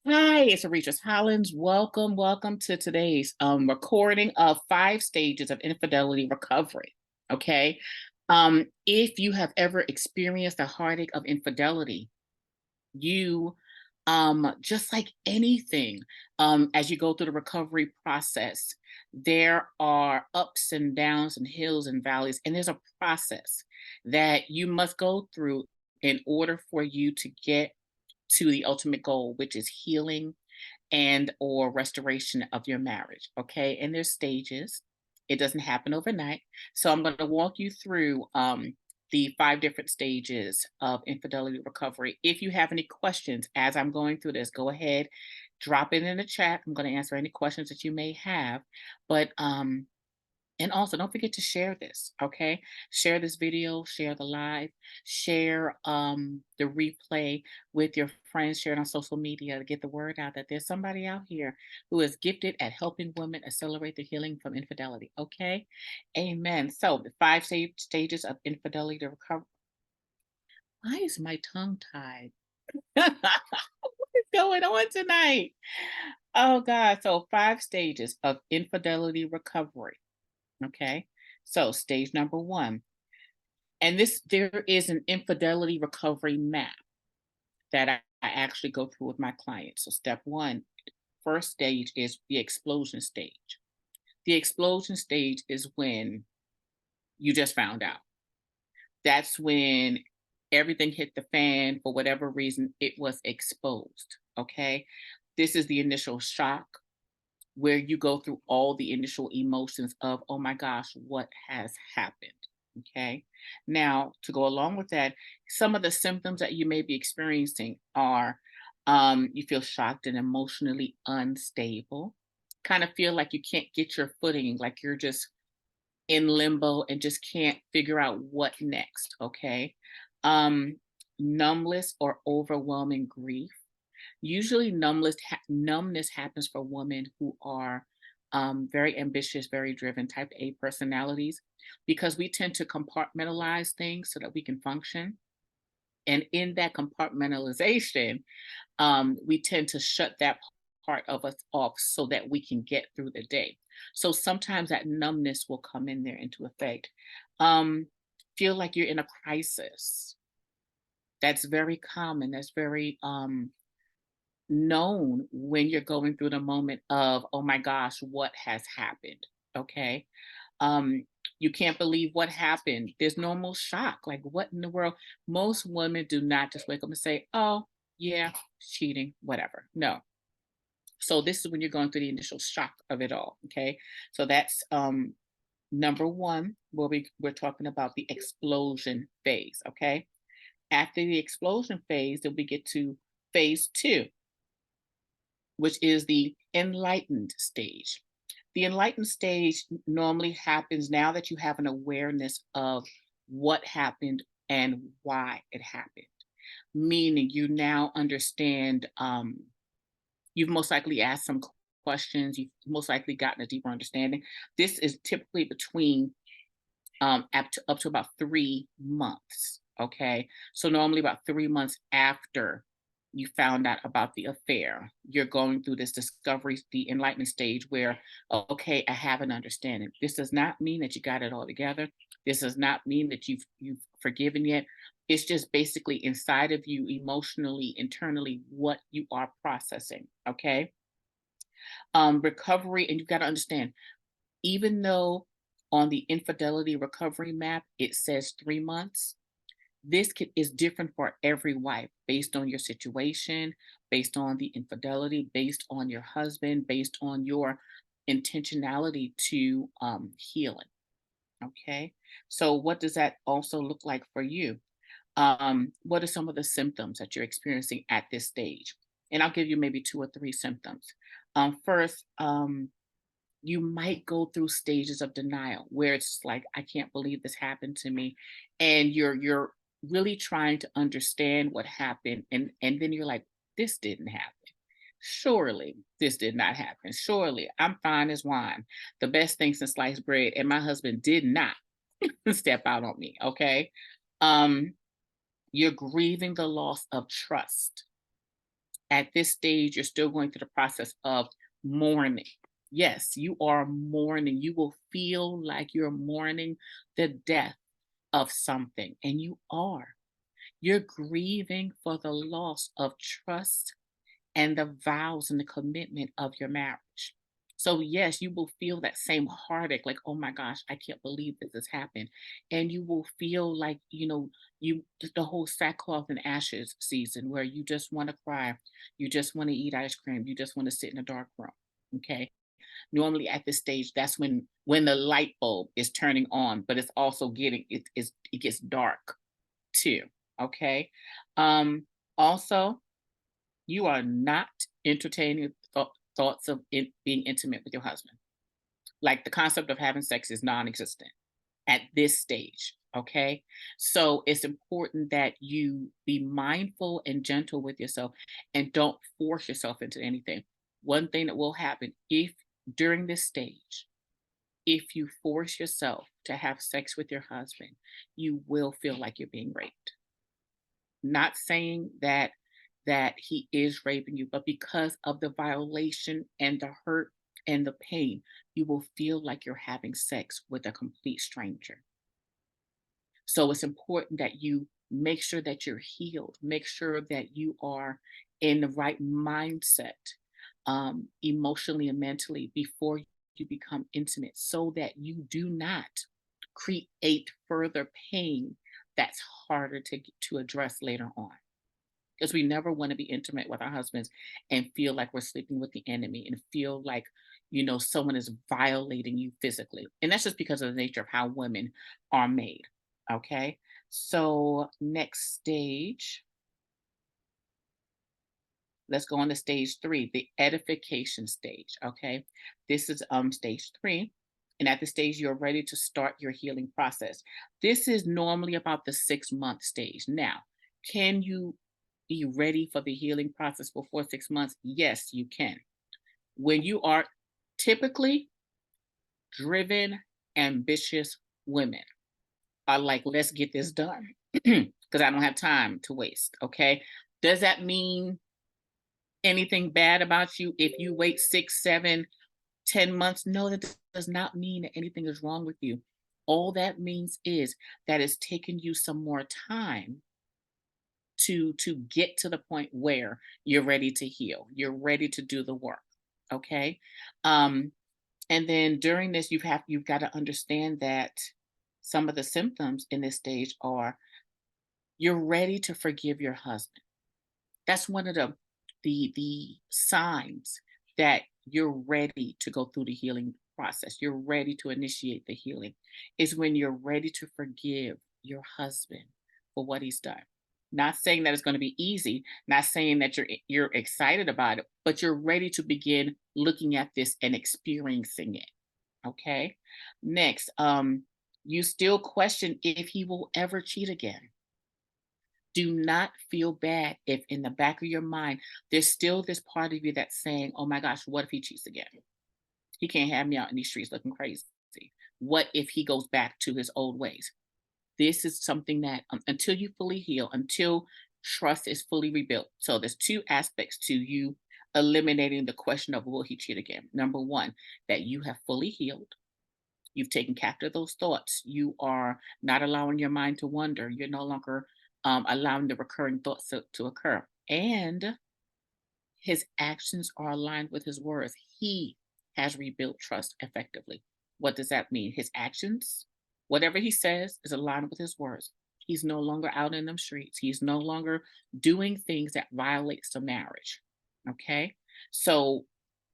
Hi, it's Arrettres Hollins. Welcome to today's recording of 5 stages of infidelity recovery. Okay. If you have ever experienced the heartache of infidelity, you just like anything, as you go through the recovery process, there are ups and downs and hills and valleys, and there's a process that you must go through in order for you to get to the ultimate goal, which is healing and or restoration of your marriage. Okay, and there's stages. It doesn't happen overnight. So I'm going to walk you through the 5 different stages of infidelity recovery. If you have any questions as I'm going through this, go ahead, drop it in the chat. I'm going to answer any questions that you may have. But and also, don't forget to share this, okay? Share this video, share the live, share the replay with your friends, share it on social media to get the word out that there's somebody out here who is gifted at helping women accelerate the healing from infidelity, okay? Amen. So, the stages of infidelity to recover. Why is my tongue tied? What is going on tonight? Oh, God. So, 5 stages of infidelity recovery. Okay. So stage number one, and there is an infidelity recovery map that I actually go through with my clients. So step one, first stage is the explosion stage. The explosion stage is when you just found out. That's when everything hit the fan for whatever reason it was exposed. Okay. This is the initial shock where you go through all the initial emotions of, oh my gosh, what has happened? Okay. Now, to go along with that, some of the symptoms that you may be experiencing are you feel shocked and emotionally unstable, kind of feel like you can't get your footing, like you're just in limbo and just can't figure out what next. Okay. Um, numbness or overwhelming grief. Usually, numbness happens for women who are very ambitious, very driven, type A personalities, because we tend to compartmentalize things so that we can function. And in that compartmentalization, we tend to shut that part of us off so that we can get through the day. So sometimes that numbness will come in there into effect. Um, feel like you're in a crisis. That's very common. That's very known when you're going through the moment of, oh my gosh, what has happened? Okay. Um, you can't believe what happened. There's normal shock. Like, what in the world? Most women do not just wake up and say, oh, yeah, cheating, whatever. No. So this is when you're going through the initial shock of it all. Okay. So that's number one, where we're talking about the explosion phase. Okay. After the explosion phase, then we get to phase two, which is the enlightened stage. The enlightened stage normally happens now that you have an awareness of what happened and why it happened. Meaning you now understand, you've most likely asked some questions, you've most likely gotten a deeper understanding. This is typically between up to about 3 months. Okay. So normally about 3 months after you found out about the affair, you're going through this discovery, the enlightenment stage where, okay, I have an understanding. This does not mean that you got it all together. This does not mean that you've forgiven yet. It's just basically inside of you, emotionally, internally, what you are processing. Okay. Recovery, and you've got to understand, even though on the infidelity recovery map it says 3 months, is different for every wife based on your situation, based on the infidelity, based on your husband, based on your intentionality to healing. Okay. So, what does that also look like for you? What are some of the symptoms that you're experiencing at this stage? And I'll give you maybe 2 or 3 symptoms. First, you might go through stages of denial where it's like, I can't believe this happened to me, and you're really trying to understand what happened, and then you're like, this didn't happen. Surely this did not happen. Surely I'm fine as wine, the best thing since sliced bread, and my husband did not step out on me. Okay. um you're grieving the loss of trust At this stage, you're still going through the process of mourning. Yes, you are mourning. You will feel like you're mourning the death of something, and you are. You're grieving for the loss of trust and the vows and the commitment of your marriage. So, yes, you will feel that same heartache, like, oh my gosh, I can't believe that this happened. And you will feel like, the whole sackcloth and ashes season where you just want to cry, you just want to eat ice cream, you just want to sit in a dark room. Okay. Normally at this stage, that's when the light bulb is turning on, but it's also it gets dark too. Okay. Also, you are not entertaining thoughts of being intimate with your husband. Like the concept of having sex is non existent at this stage. Okay. So it's important that you be mindful and gentle with yourself and don't force yourself into anything. One thing that will happen if during this stage, if you force yourself to have sex with your husband, you will feel like you're being raped. Not saying that he is raping you, but because of the violation and the hurt and the pain, you will feel like you're having sex with a complete stranger. So it's important that you make sure that you're healed, make sure that you are in the right mindset, emotionally and mentally before you become intimate so that you do not create further pain that's harder to address later on, because we never want to be intimate with our husbands and feel like we're sleeping with the enemy and feel like someone is violating you physically, and that's just because of the nature of how women are made. Okay, so next stage, let's go on to stage 3, the edification stage. Okay, this is stage 3, and at this stage you're ready to start your healing process. This is normally about the 6-month stage. Now, can you be ready for the healing process before 6 months? Yes, you can. When you are typically driven, ambitious women are like, let's get this done because I don't have time to waste. Okay. Does that mean anything bad about you if you wait 6, 7, 10 months? No, that does not mean that anything is wrong with you. All that means is that it's taken you some more time to get to the point where you're ready to heal, you're ready to do the work. Okay. um and then during this, you've got to understand that some of the symptoms in this stage are you're ready to forgive your husband. That's one of the signs that you're ready to go through the healing process, you're ready to initiate the healing, is when you're ready to forgive your husband for what he's done. Not saying that it's going to be easy, not saying that you're excited about it, but you're ready to begin looking at this and experiencing it. Okay. Next, you still question if he will ever cheat again. Do not feel bad if in the back of your mind there's still this part of you that's saying, oh my gosh, what if he cheats again? He can't have me out in these streets looking crazy. What if he goes back to his old ways? This is something that, until you fully heal, until trust is fully rebuilt. So there's two aspects to you eliminating the question of will he cheat again. Number one, that you have fully healed. You've taken captive those thoughts. You are not allowing your mind to wander. You're no longer allowing the recurring thoughts to occur. And his actions are aligned with his words. He has rebuilt trust effectively. What does that mean? His actions, whatever he says, is aligned with his words. He's no longer out in them streets. He's no longer doing things that violates the marriage. Okay. So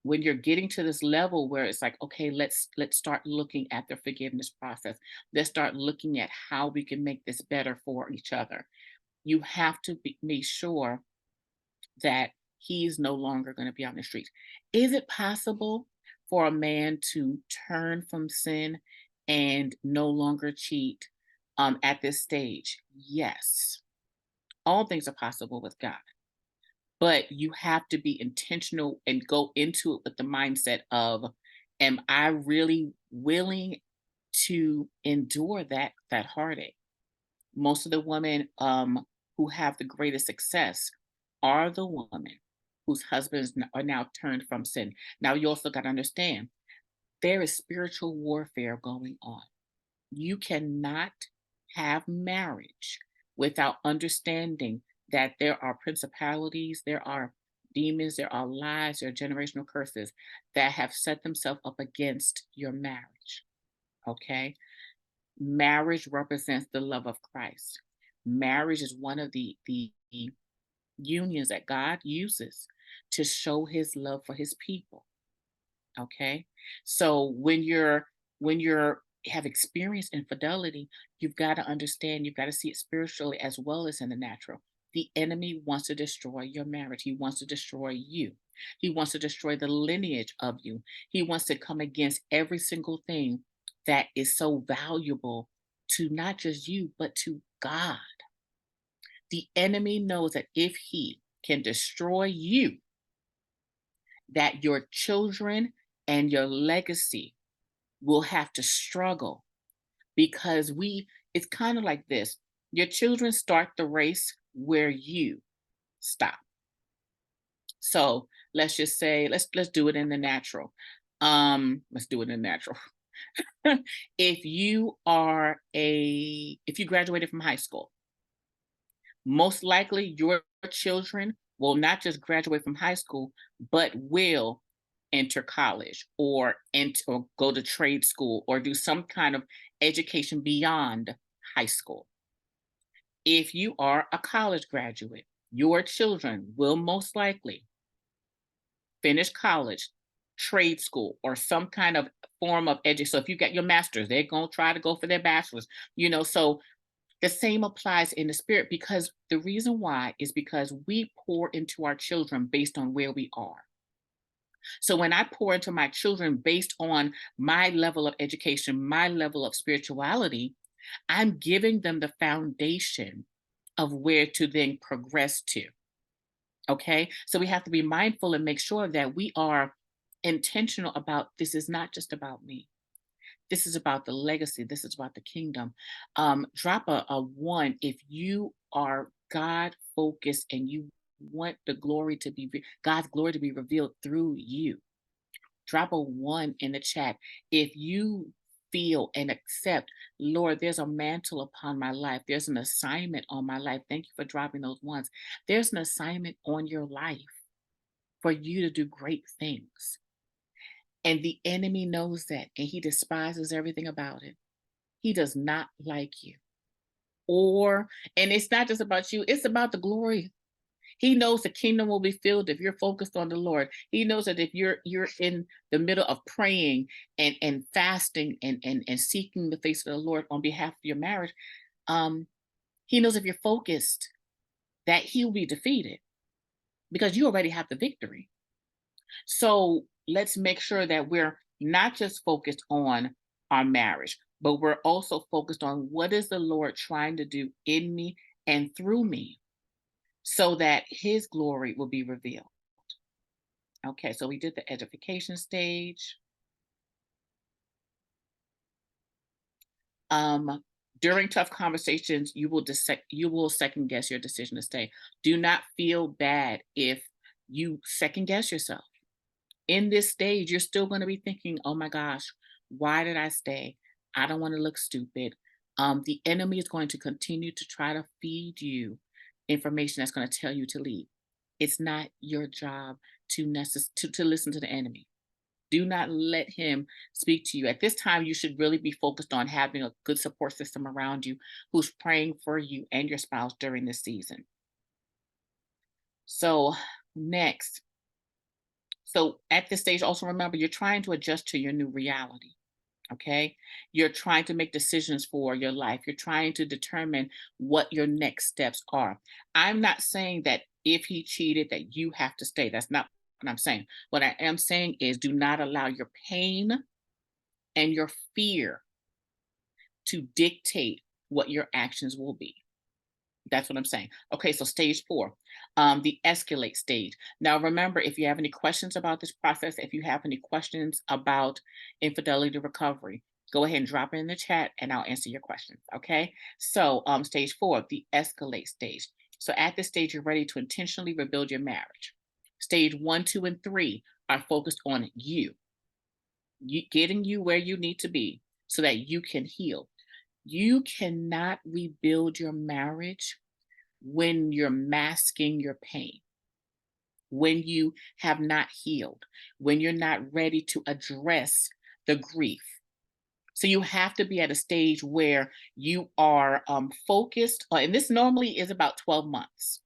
when you're getting to this level where it's like, okay, let's start looking at the forgiveness process. Let's start looking at how we can make this better for each other. You have to make sure that he's no longer going to be on the streets. Is it possible for a man to turn from sin and no longer cheat at this stage? Yes. All things are possible with God, but you have to be intentional and go into it with the mindset of, am I really willing to endure that heartache? Most of the women who have the greatest success are the women whose husbands are now turned from sin. Now, you also got to understand there is spiritual warfare going on. You cannot have marriage without understanding that there are principalities, there are demons, there are lies, there are generational curses that have set themselves up against your marriage. Okay? Marriage represents the love of Christ. Marriage is one of the unions that God uses to show his love for his people. Okay. So when you're have experienced infidelity, you've got to understand, you've got to see it spiritually as well as in the natural. The enemy wants to destroy your marriage. He wants to destroy you. He wants to destroy the lineage of you. He wants to come against every single thing that is so valuable to not just you, but to God. The enemy knows that if he can destroy you, that your children and your legacy will have to struggle because it's kind of like this. Your children start the race where you stop. So let's just say, let's do it in the natural. Let's do it in the natural. If you graduated from high school, most likely your children will not just graduate from high school, but will enter college or go to trade school or do some kind of education beyond high school. If you are a college graduate, your children will most likely finish college, trade school, or some kind of form of education. So if you get your master's, they're going to try to go for their bachelor's, so the same applies in the spirit, because the reason why is because we pour into our children based on where we are. So when I pour into my children based on my level of education, my level of spirituality, I'm giving them the foundation of where to then progress to. Okay. So we have to be mindful and make sure that we are intentional about this is not just about me. This is about the legacy. This is about the kingdom. Drop a one if you are God focused and you want the glory to be God's glory to be revealed through you. Drop a one in the chat if you feel and accept, Lord, there's a mantle upon my life. There's an assignment on my life. Thank you for dropping those ones. There's an assignment on your life for you to do great things. And the enemy knows that, and he despises everything about it. He does not like you. And it's not just about you, it's about the glory. He knows the kingdom will be filled if you're focused on the Lord. He knows that if you're in the middle of praying and fasting and seeking the face of the Lord on behalf of your marriage, he knows if you're focused that he'll be defeated because you already have the victory. So let's make sure that we're not just focused on our marriage, but we're also focused on what is the Lord trying to do in me and through me so that his glory will be revealed. Okay, so we did the edification stage. During tough conversations, you will second guess your decision to stay. Do not feel bad if you second guess yourself. In this stage, you're still going to be thinking, oh my gosh, why did I stay? I don't want to look stupid. The enemy is going to continue to try to feed you information that's going to tell you to leave. It's not your job to listen to the enemy. Do not let him speak to you. At this time, you should really be focused on having a good support system around you who's praying for you and your spouse during this season. So next, so at this stage, also remember, you're trying to adjust to your new reality. Okay. You're trying to make decisions for your life. You're trying to determine what your next steps are. I'm not saying that if he cheated, that you have to stay. That's not what I'm saying. What I am saying is do not allow your pain and your fear to dictate what your actions will be. That's what I'm saying. Okay, so stage 4, the escalate stage. Now, remember, if you have any questions about this process, if you have any questions about infidelity recovery, go ahead and drop it in the chat and I'll answer your questions. Okay, so stage 4, the escalate stage. So at this stage, you're ready to intentionally rebuild your marriage. Stage 1, 2, and 3 are focused on getting you where you need to be so that you can heal. You cannot rebuild your marriage when you're masking your pain, when you have not healed, when you're not ready to address the grief. So you have to be at a stage where you are focused, and this normally is about 12 months.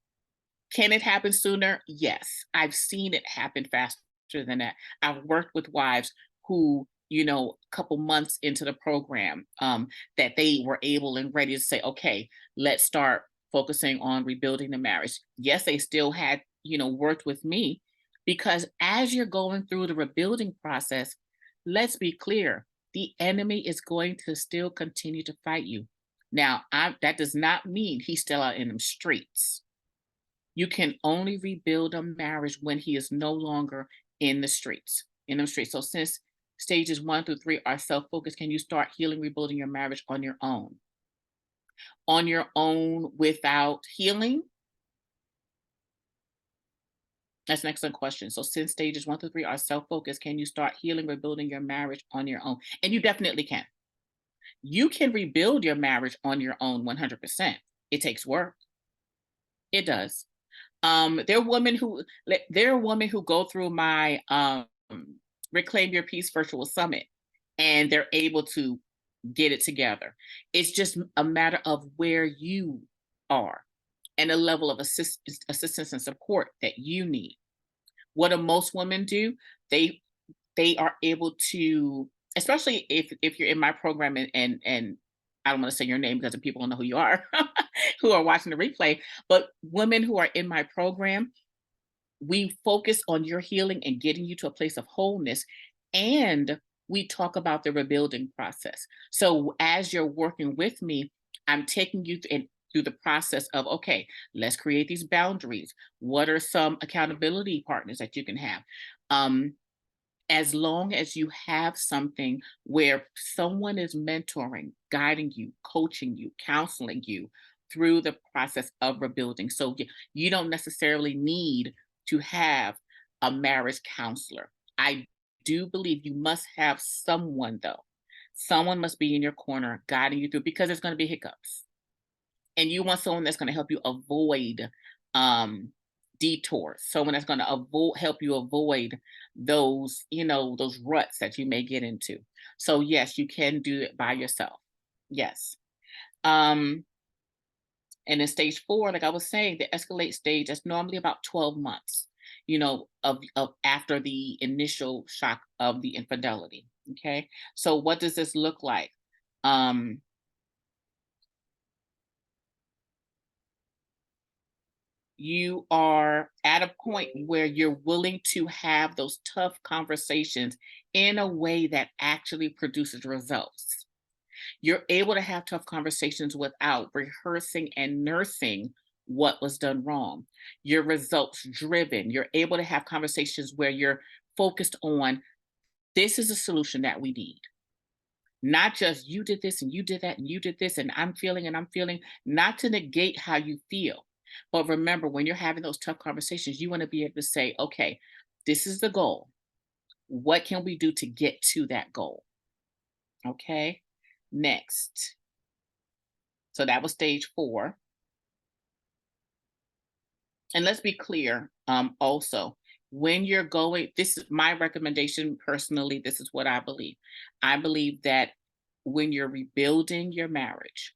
Can it happen sooner? Yes. I've seen it happen faster than that. I've worked with wives who, a couple months into the program, that they were able and ready to say, okay, let's start focusing on rebuilding the marriage. Yes, they still had, worked with me because as you're going through the rebuilding process, let's be clear, the enemy is going to still continue to fight you. Now, that does not mean he's still out in the streets. You can only rebuild a marriage when he is no longer in the streets. In the streets. So since stages 1 through 3 are self-focused, can you start healing, rebuilding your marriage on your own? On your own without healing? That's an excellent question. So since stages 1 through 3 are self-focused, can you start healing, rebuilding your marriage on your own? And you definitely can. You can rebuild your marriage on your own 100%. It takes work. It does. There are women who go through my Reclaim Your Peace virtual summit and they're able to get it together. It's just a matter of where you are and the level of assistance and support that you need. What do most women do? They are able to, especially if you're in my program and I don't want to say your name because the people don't know who you are who are watching the replay, but women who are in my program, we focus on your healing and getting you to a place of wholeness. And we talk about the rebuilding process. So as you're working with me, I'm taking you through the process of, okay, let's create these boundaries. What are some accountability partners that you can have? As long as you have something where someone is mentoring, guiding you, coaching you, counseling you through the process of rebuilding. So you don't necessarily need to have a marriage counselor. I do believe you must have someone, though. Someone must be in your corner guiding you through because there's going to be hiccups. And you want someone that's going to help you avoid detours, someone that's going to help you avoid those ruts that you may get into. So yes, you can do it by yourself. Yes. And in stage 4, like I was saying, the escalate stage is normally about 12 months, of after the initial shock of the infidelity. Okay. So what does this look like? You are at a point where you're willing to have those tough conversations in a way that actually produces results. You're able to have tough conversations without rehearsing and nursing what was done wrong. You're results driven. You're able to have conversations where you're focused on this is a solution that we need. Not just you did this and you did that and you did this and I'm feeling, not to negate how you feel. But remember, when you're having those tough conversations, you want to be able to say, okay, this is the goal. What can we do to get to that goal? Okay. Next. So that was stage 4. And let's be clear, also, when you're going, this is my recommendation personally, this is what I believe. I believe that when you're rebuilding your marriage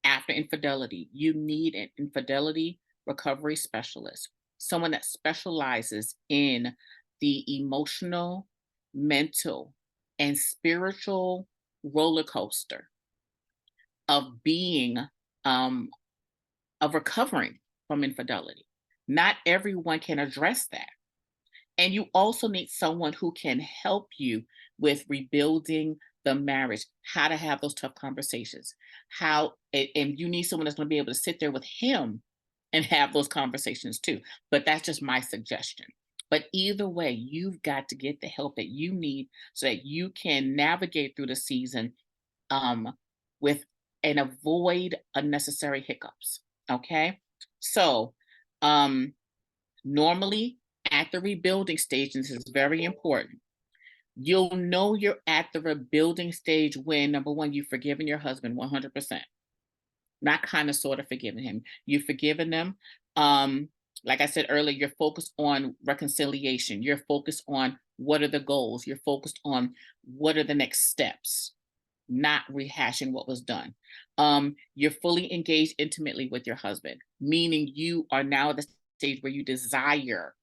after infidelity, you need an infidelity recovery specialist, someone that specializes in the emotional, mental, and spiritual roller coaster of being, of recovering from infidelity. Not everyone can address that. And you also need someone who can help you with rebuilding the marriage, how to have those tough conversations, and you need someone that's going to be able to sit there with him and have those conversations too. But that's just my suggestion. But either way, you've got to get the help that you need so that you can navigate through the season with and avoid unnecessary hiccups. Okay. So normally at the rebuilding stage, and this is very important. You'll know you're at the rebuilding stage when, number one, you've forgiven your husband 100%. Not kind of sort of forgiven him. You've forgiven them. Um, like I said earlier, you're focused on reconciliation. You're focused on what are the goals. You're focused on what are the next steps, not rehashing what was done. You're fully engaged intimately with your husband, meaning you are now at the stage where you desire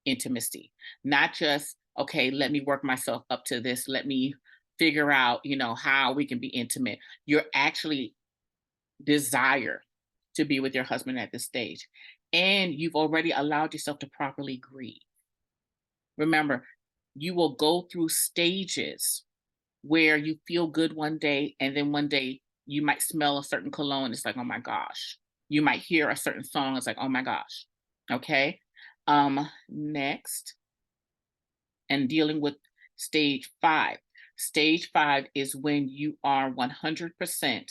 intimacy, not just, okay, let me work myself up to this. Let me figure out, how we can be intimate. You're actually desire to be with your husband at this stage. And you've already allowed yourself to properly grieve. Remember, you will go through stages where you feel good one day, and then one day you might smell a certain cologne. It's like, oh my gosh. You might hear a certain song. It's like, oh my gosh. Okay. Next, and dealing with stage 5. Stage 5 is when you are 100%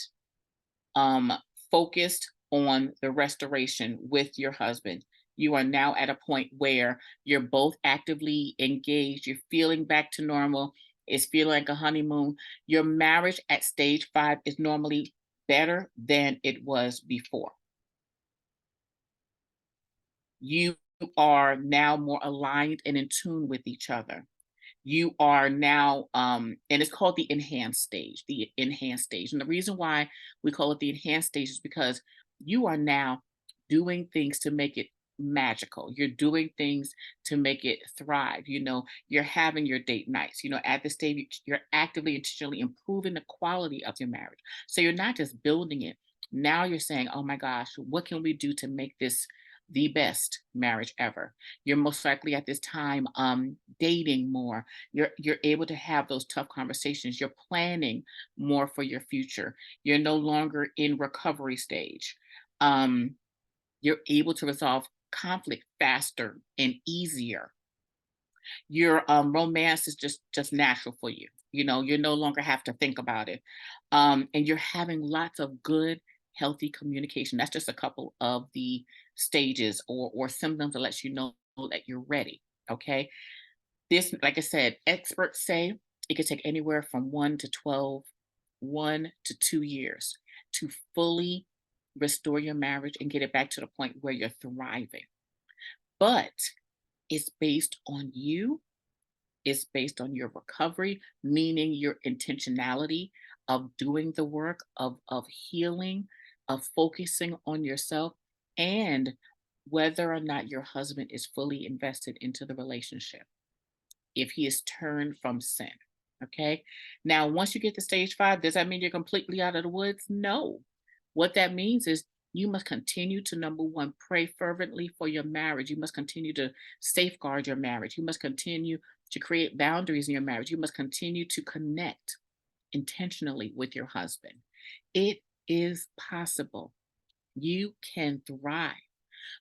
um, focused on the restoration with your husband. You are now at a point where you're both actively engaged. You're feeling back to normal. It's feeling like a honeymoon. Your marriage at stage 5 is normally better than it was before. You are now more aligned and in tune with each other. You are now, and it's called the enhanced stage. And the reason why we call it the enhanced stage is because you are now doing things to make it magical. You're doing things to make it thrive. You're having your date nights. At this stage, you're actively, intentionally improving the quality of your marriage. So you're not just building it. Now you're saying, oh my gosh, what can we do to make this the best marriage ever? You're most likely at this time dating more. You're able to have those tough conversations. You're planning more for your future. You're no longer in recovery stage. You're able to resolve conflict faster and easier. Your romance is just natural for you. You no longer have to think about it. And you're having lots of good, healthy communication. That's just a couple of the stages or symptoms that lets you know that you're ready. Okay. This, like I said, experts say it could take anywhere from 1 to 2 years to fully restore your marriage and get it back to the point where you're thriving. But it's based on you. It's based on your recovery, meaning your intentionality of doing the work of healing, of focusing on yourself, and whether or not your husband is fully invested into the relationship, if he is turned from sin. Okay. Now, once you get to stage 5, does that mean you're completely out of the woods? No. What that means is you must continue to, number one, pray fervently for your marriage. You must continue to safeguard your marriage. You must continue to create boundaries in your marriage. You must continue to connect intentionally with your husband. It is possible. You can thrive,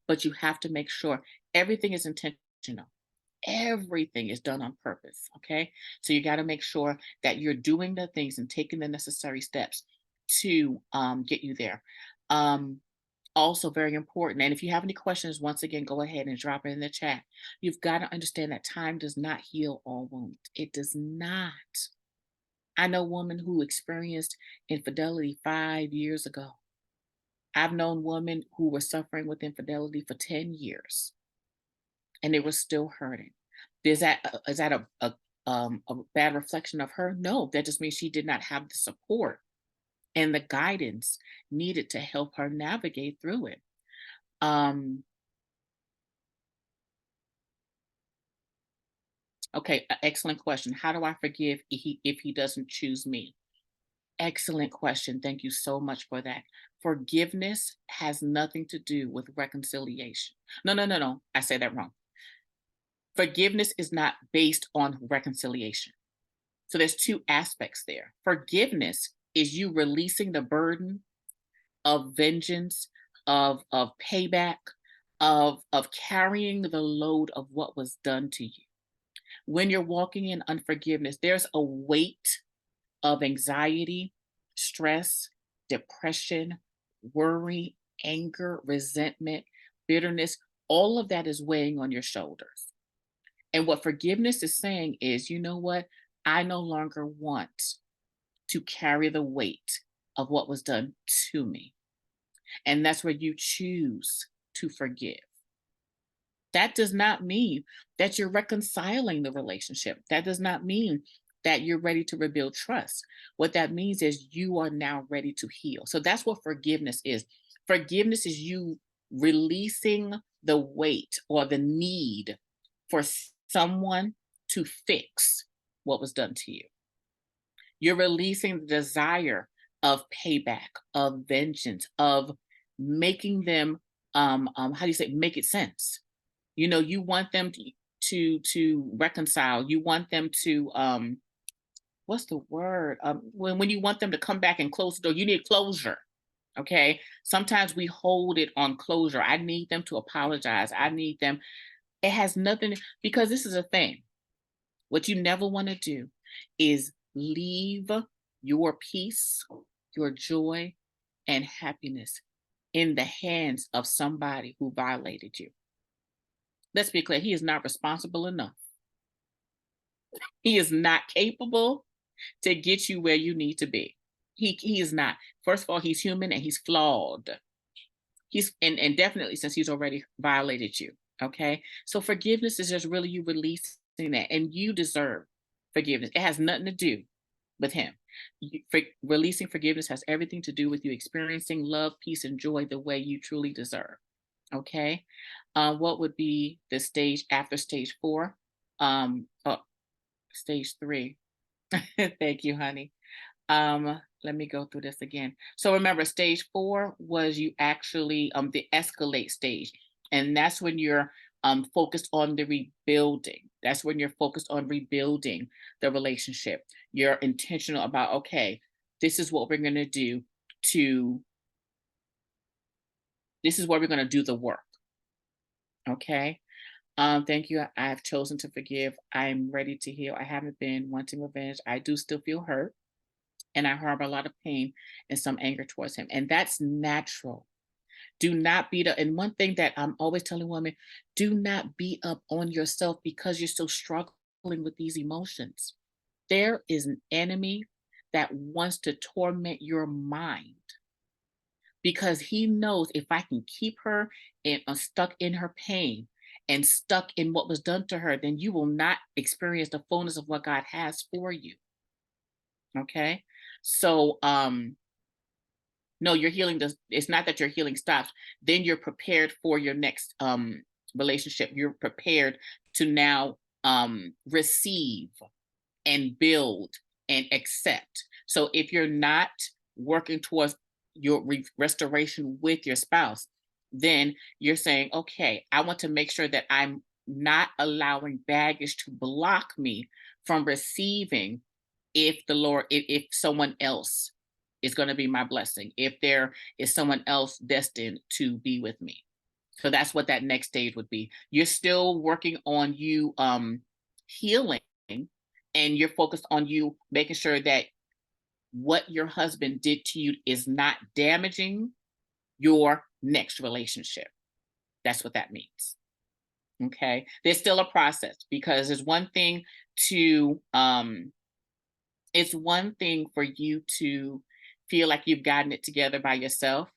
but you have to make sure everything is intentional. Everything is done on purpose. Okay. So you got to make sure that you're doing the things and taking the necessary steps to get you there. Um, Also, very important. And if you have any questions, once again, go ahead and drop it in the chat. You've got to understand that time does not heal all wounds. It does not. I know a woman who experienced infidelity 5 years ago. I've known women who were suffering with infidelity for 10 years and they were still hurting. Is that a bad reflection of her? No, that just means she did not have the support and the guidance needed to help her navigate through it. Okay, excellent question. How do I forgive if he doesn't choose me? Excellent question. Thank you so much for that. Forgiveness has nothing to do with reconciliation. No, no, no, no. I say that wrong. Forgiveness is not based on reconciliation. So there's two aspects there. Forgiveness is you releasing the burden of vengeance, of payback, of carrying the load of what was done to you. When you're walking in unforgiveness, there's a weight of anxiety, stress, depression, worry, anger, resentment, bitterness. All of that is weighing on your shoulders. And what forgiveness is saying is, you know what? I no longer want to carry the weight of what was done to me. And that's where you choose to forgive. That does not mean that you're reconciling the relationship. That does not mean that you're ready to rebuild trust. What that means is you are now ready to heal. So that's what forgiveness is. Forgiveness is you releasing the weight or the need for someone to fix what was done to you. You're releasing the desire of payback, of vengeance, of making them how do you say, make it sense. You know, you want them to reconcile. You want them to what's the word? When you want them to come back and close the door, you need closure. Okay. Sometimes we hold it on closure. I need them to apologize. I need them. It has nothing, because this is a thing. What you never want to do is leave your peace, your joy, and happiness in the hands of somebody who violated you. Let's be clear, he is not responsible enough. He is not capable to get you where you need to be. He is not. First of all, he's human and he's flawed. He's and definitely since he's already violated you. Okay. So forgiveness is just really you releasing that, and you deserve forgiveness. It has nothing to do with him. Releasing forgiveness has everything to do with you experiencing love, peace, and joy the way you truly deserve. Okay. What would be the stage after stage 4? Oh, stage 3. Thank you, honey. Let me go through this again. So remember, stage 4 was you actually the escalate stage, and that's when you're focused on the rebuilding. That's when you're focused on rebuilding the relationship. You're intentional about, okay, this is what we're going to do to this is where we're going to do the work. Okay. Thank you. I have chosen to forgive. I'm ready to heal. I haven't been wanting revenge. I do still feel hurt, and I harbor a lot of pain and some anger towards him. And that's natural. Do not beat up. And one thing that I'm always telling women, do not beat up on yourself because you're still struggling with these emotions. There is an enemy that wants to torment your mind because he knows if I can keep her stuck in her pain and stuck in what was done to her, then you will not experience the fullness of what God has for you. Okay. So, no, your healing does, it's not that your healing stops. Then you're prepared for your next relationship. You're prepared to now receive and build and accept. So if you're not working towards your restoration with your spouse, then you're saying, okay, I want to make sure that I'm not allowing baggage to block me from receiving if the Lord, if someone else is going to be my blessing, if there is someone else destined to be with me. So that's what that next stage would be. You're still working on you healing, and you're focused on you making sure that what your husband did to you is not damaging your next relationship. That's what that means. Okay. There's still a process, because it's one thing for you to feel like you've gotten it together by yourself.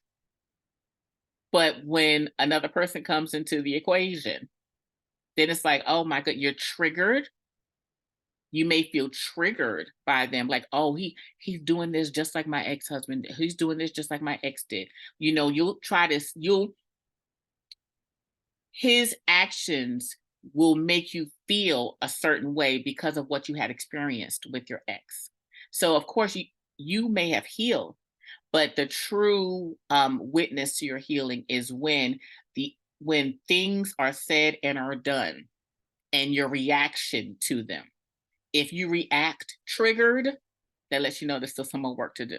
But when another person comes into the equation, then it's like, oh my God, you're triggered. You may feel triggered by them, like, oh, he's doing this just like my ex-husband. He's doing this just like my ex did. You know, his actions will make you feel a certain way because of what you had experienced with your ex. So of course you may have healed, but the true witness to your healing is when things are said and are done, and your reaction to them. If you react triggered, that lets you know there's still some more work to do.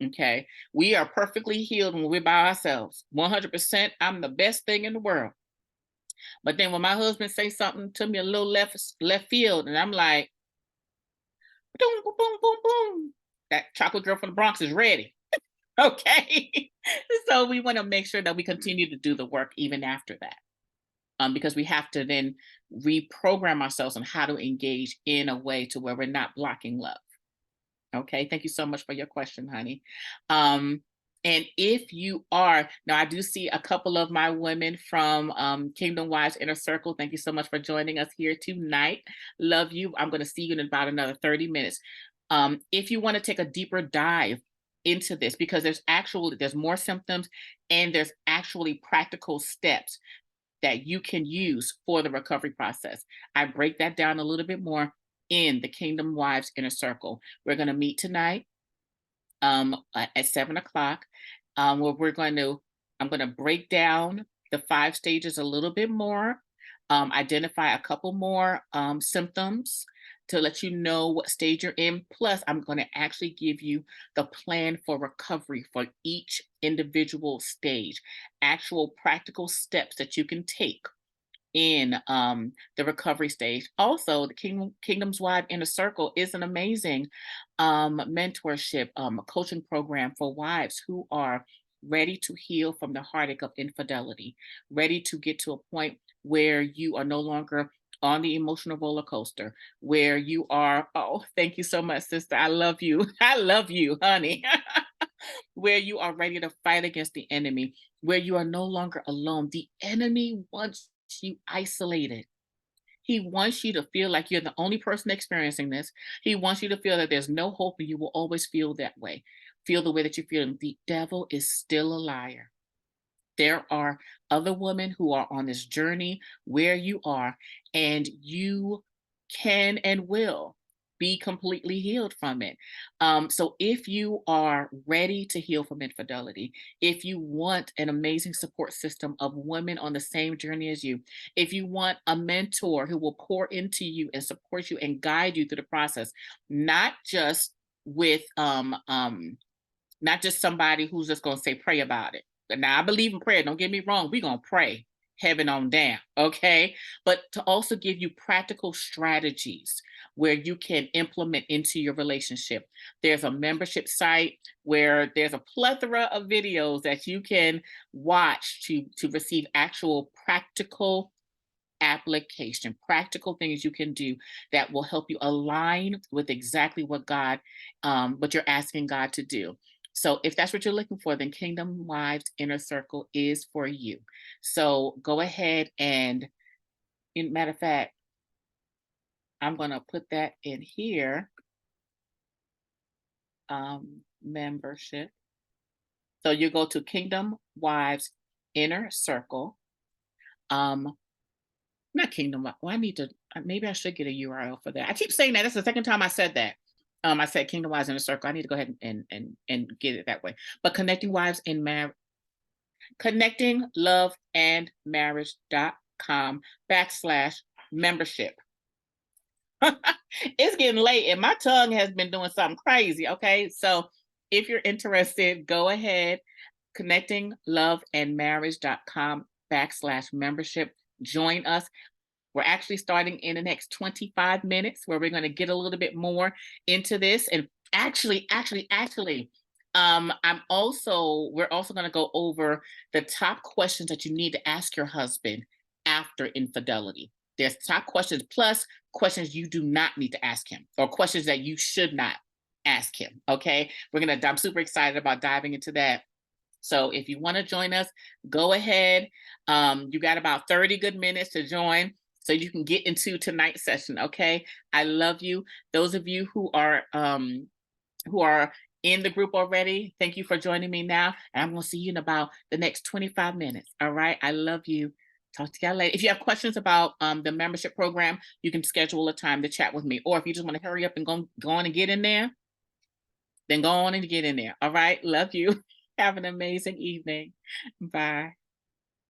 Okay. We are perfectly healed when we're by ourselves. 100%. I'm the best thing in the world. But then when my husband says something to me a little left field, and I'm like, boom, boom, boom, boom, boom. That chocolate girl from the Bronx is ready. Okay. So we want to make sure that we continue to do the work even after that. Because we have to then reprogram ourselves on how to engage in a way to where we're not blocking love. Okay, thank you so much for your question, honey. Um, and if you are, now I do see a couple of my women from Kingdom Wives Inner Circle. Thank you so much for joining us here tonight. Love you. I'm going to see you in about another 30 minutes. If you want to take a deeper dive into this, because there's more symptoms and there's actually practical steps that you can use for the recovery process. I break that down a little bit more in the Kingdom Wives Inner Circle. We're going to meet tonight at 7 o'clock, where I'm going to break down the 5 stages a little bit more, identify a couple more symptoms to let you know what stage you're in. Plus, I'm going to actually give you the plan for recovery for each individual stage, actual practical steps that you can take in the recovery stage. Also, the Kingdom's Wide Inner Circle is an amazing mentorship coaching program for wives who are ready to heal from the heartache of infidelity, ready to get to a point where you are no longer on the emotional roller coaster, where you are, oh, thank you so much, sister. I love you. I love you, honey. Where you are ready to fight against the enemy, where you are no longer alone. The enemy wants you isolated. He wants you to feel like you're the only person experiencing this. He wants you to feel that there's no hope and you will always feel that way. Feel the way that you feel. The devil is still a liar. There are other women who are on this journey where you are, and you can and will be completely healed from it. So if you are ready to heal from infidelity, if you want an amazing support system of women on the same journey as you, if you want a mentor who will pour into you and support you and guide you through the process, not just with not just somebody who's just going to say pray about it. Now I believe in prayer, don't get me wrong, we're going to pray heaven on down, okay? But to also give you practical strategies where you can implement into your relationship. There's a membership site where there's a plethora of videos that you can watch to receive actual practical application, practical things you can do that will help you align with exactly what you're asking God to do. So if that's what you're looking for, then Kingdom Wives Inner Circle is for you. So go ahead and, matter of fact, I'm going to put that in here. Membership. So you go to Kingdom Wives Inner Circle. Not Kingdom. Well, maybe I should get a URL for that. I keep saying that. That's the second time I said that. I said Kingdom Wives Inner Circle. I need to go ahead and get it that way. But Connecting Love and Marriage.com/membership. It's getting late and my tongue has been doing something crazy. Okay. So if you're interested, go ahead, Connecting Love and Marriage.com/membership. Join us. We're actually starting in the next 25 minutes where we're going to get a little bit more into this. And actually, we're also going to go over the top questions that you need to ask your husband after infidelity. There's top questions plus questions you do not need to ask him, or questions that you should not ask him. Okay. I'm super excited about diving into that. So if you want to join us, go ahead. You got about 30 good minutes to join so you can get into tonight's session. Okay. I love you. Those of you who are in the group already, thank you for joining me now. And I'm going to see you in about the next 25 minutes. All right. I love you. Talk to y'all later. If you have questions about the membership program, you can schedule a time to chat with me. Or if you just want to hurry up and go on and get in there, then go on and get in there. All right. Love you. Have an amazing evening. Bye.